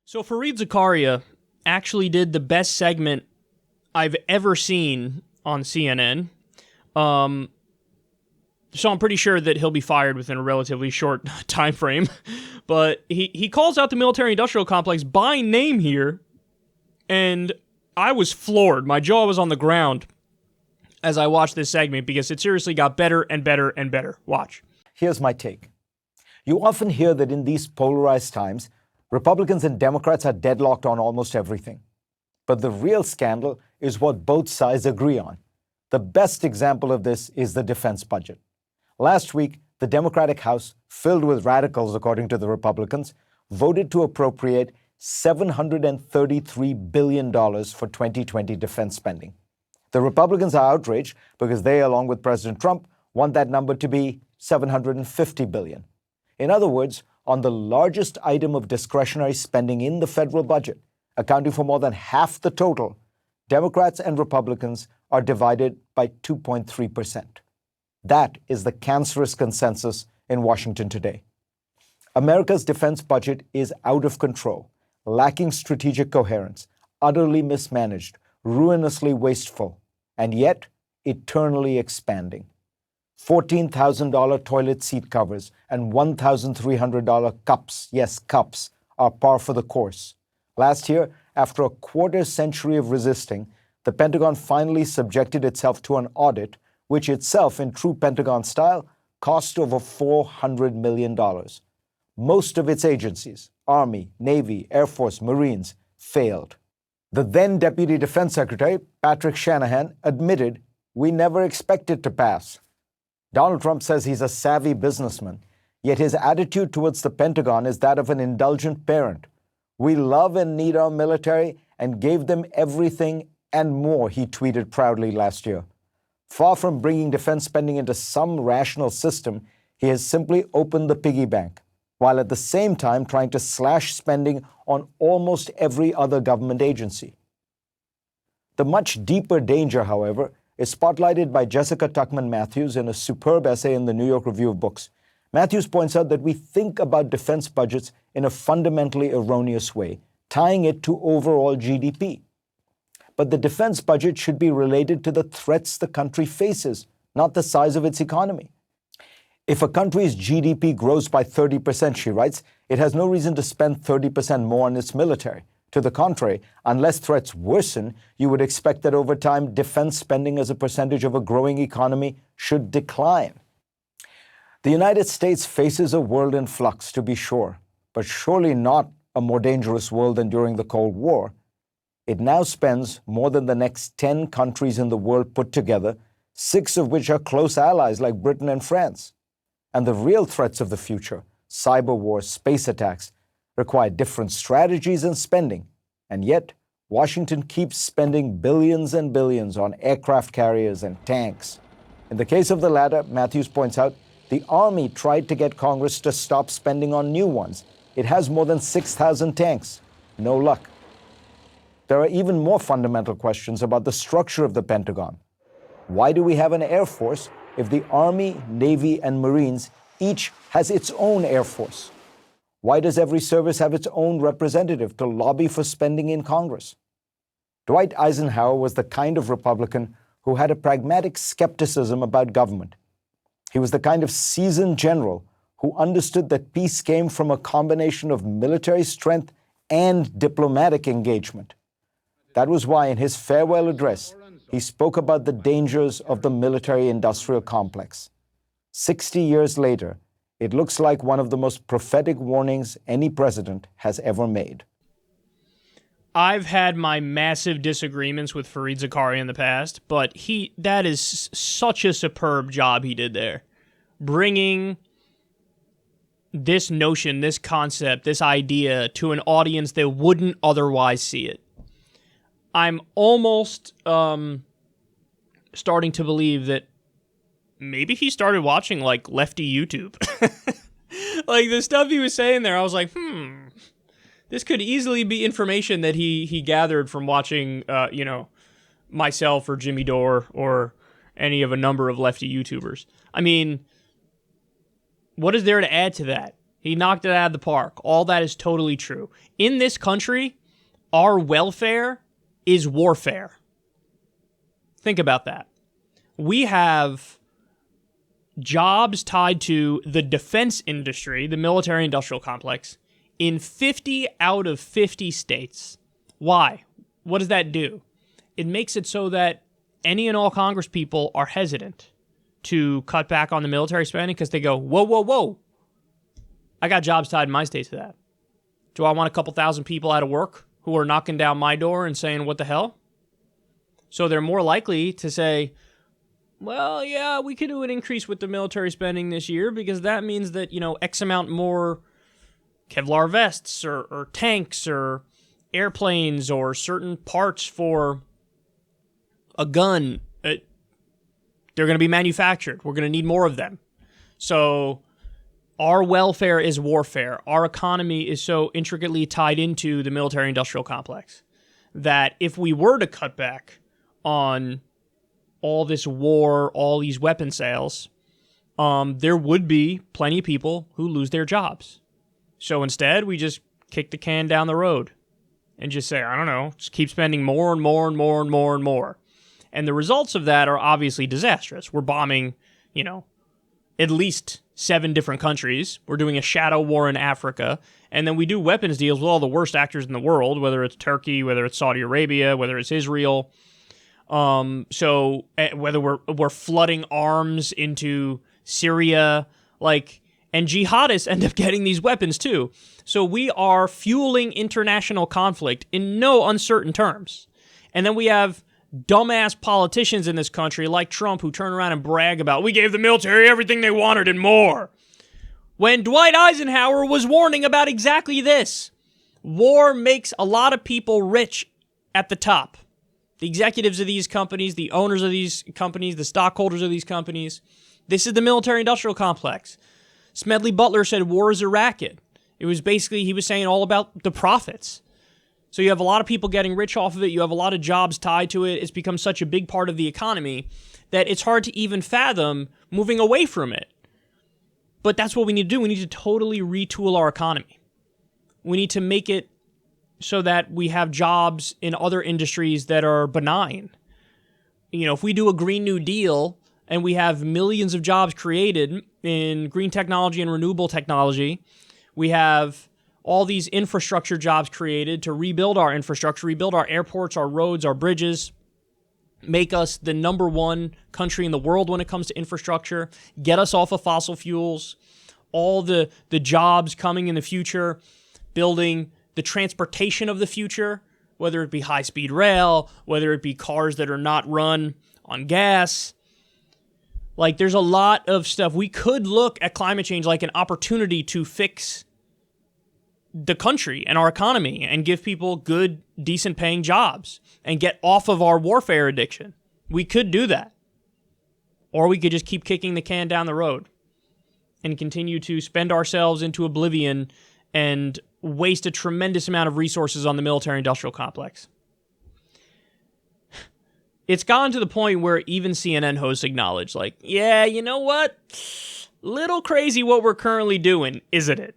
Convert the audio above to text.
So Fareed Zakaria actually did the best segment I've ever seen on CNN. So I'm pretty sure that he'll be fired within a relatively short time frame. But he calls out the military-industrial complex by name here, and I was floored. My jaw was on the ground as I watched this segment because it seriously got better and better and better. Watch. Here's my take. You often hear that in these polarized times, Republicans and Democrats are deadlocked on almost everything. But the real scandal is what both sides agree on. The best example of this is the defense budget. Last week, the Democratic House, filled with radicals according to the Republicans, voted to appropriate $733 billion for 2020 defense spending. The Republicans are outraged because they, along with President Trump, want that number to be $750 billion. In other words, on the largest item of discretionary spending in the federal budget, accounting for more than half the total, Democrats and Republicans are divided by 2.3%. That is the cancerous consensus in Washington today. America's defense budget is out of control, lacking strategic coherence, utterly mismanaged, ruinously wasteful, and yet eternally expanding. $14,000 toilet seat covers and $1,300 cups, yes, cups, are par for the course. Last year, after a quarter century of resisting, the Pentagon finally subjected itself to an audit, which itself, in true Pentagon style, cost over $400 million. Most of its agencies, Army, Navy, Air Force, Marines, failed. The then Deputy Defense Secretary, Patrick Shanahan, admitted, "We never expected to pass." Donald Trump says he's a savvy businessman, yet his attitude towards the Pentagon is that of an indulgent parent. "We love and need our military and gave them everything and more," he tweeted proudly last year. Far from bringing defense spending into some rational system, he has simply opened the piggy bank, while at the same time trying to slash spending on almost every other government agency. The much deeper danger, however, is spotlighted by Jessica Tuckman Matthews in a superb essay in the New York Review of Books. Matthews points out that we think about defense budgets in a fundamentally erroneous way, tying it to overall GDP. But the defense budget should be related to the threats the country faces, not the size of its economy. If a country's GDP grows by 30%, she writes, it has no reason to spend 30% more on its military. To the contrary, unless threats worsen, you would expect that over time, defense spending as a percentage of a growing economy should decline. The United States faces a world in flux, to be sure, but surely not a more dangerous world than during the Cold War. It now spends more than the next 10 countries in the world put together, 6 of which are close allies like Britain and France. And the real threats of the future, cyber wars, space attacks, require different strategies and spending. And yet, Washington keeps spending billions and billions on aircraft carriers and tanks. In the case of the latter, Matthews points out, the Army tried to get Congress to stop spending on new ones. It has more than 6,000 tanks. No luck. There are even more fundamental questions about the structure of the Pentagon. Why do we have an Air Force if the Army, Navy, and Marines each has its own Air Force? Why does every service have its own representative to lobby for spending in Congress? Dwight Eisenhower was the kind of Republican who had a pragmatic skepticism about government. He was the kind of seasoned general who understood that peace came from a combination of military strength and diplomatic engagement. That was why in his farewell address, he spoke about the dangers of the military-industrial complex. 60 years later, it looks like one of the most prophetic warnings any president has ever made. I've had my massive disagreements with Fareed Zakaria in the past, but that is such a superb job he did there. Bringing this notion, this concept, this idea to an audience that wouldn't otherwise see it. I'm almost starting to believe that maybe he started watching like lefty YouTube. Like the stuff he was saying there, I was like, this could easily be information that he gathered from watching, myself or Jimmy Dore or any of a number of lefty YouTubers. I mean, what is there to add to that? He knocked it out of the park. All that is totally true. In this country, our welfare is warfare. Think about that. We have jobs tied to the defense industry, the military-industrial complex, in 50 out of 50 states. Why? What does that do? It makes it so that any and all Congress people are hesitant to cut back on the military spending because they go, whoa, whoa, whoa. I got jobs tied in my state to that. Do I want a couple thousand people out of work who are knocking down my door and saying, what the hell? So they're more likely to say, well, yeah, we could do an increase with the military spending this year because that means that, X amount more Kevlar vests or tanks or airplanes or certain parts for a gun, they're going to be manufactured. We're going to need more of them. So our welfare is warfare. Our economy is so intricately tied into the military-industrial complex that if we were to cut back on all this war, all these weapon sales, there would be plenty of people who lose their jobs. So instead, we just kick the can down the road and just say, I don't know, just keep spending more and more and more and more and more. And the results of that are obviously disastrous. We're bombing, at least 7 different countries. We're doing a shadow war in Africa. And then we do weapons deals with all the worst actors in the world, whether it's Turkey, whether it's Saudi Arabia, whether it's Israel. So whether we're flooding arms into Syria, and jihadists end up getting these weapons too. So we are fueling international conflict in no uncertain terms. And then we have dumbass politicians in this country like Trump who turn around and brag about, we gave the military everything they wanted and more. When Dwight Eisenhower was warning about exactly this. War makes a lot of people rich at the top. The executives of these companies, the owners of these companies, the stockholders of these companies. This is the military-industrial complex. Smedley Butler said war is a racket. It was basically, he was saying all about the profits. So you have a lot of people getting rich off of it. You have a lot of jobs tied to it. It's become such a big part of the economy that it's hard to even fathom moving away from it. But that's what we need to do. We need to totally retool our economy. We need to make it so that we have jobs in other industries that are benign. If we do a Green New Deal and we have millions of jobs created in green technology and renewable technology, we have all these infrastructure jobs created to rebuild our infrastructure, rebuild our airports, our roads, our bridges, make us the number one country in the world when it comes to infrastructure, get us off of fossil fuels, all the jobs coming in the future, building the transportation of the future, whether it be high-speed rail, whether it be cars that are not run on gas. There's a lot of stuff. We could look at climate change like an opportunity to fix the country and our economy and give people good, decent paying jobs and get off of our warfare addiction. We could do that. Or we could just keep kicking the can down the road and continue to spend ourselves into oblivion and waste a tremendous amount of resources on the military-industrial complex. It's gotten to the point where even CNN hosts acknowledge, yeah, you know what? Little crazy what we're currently doing, isn't it?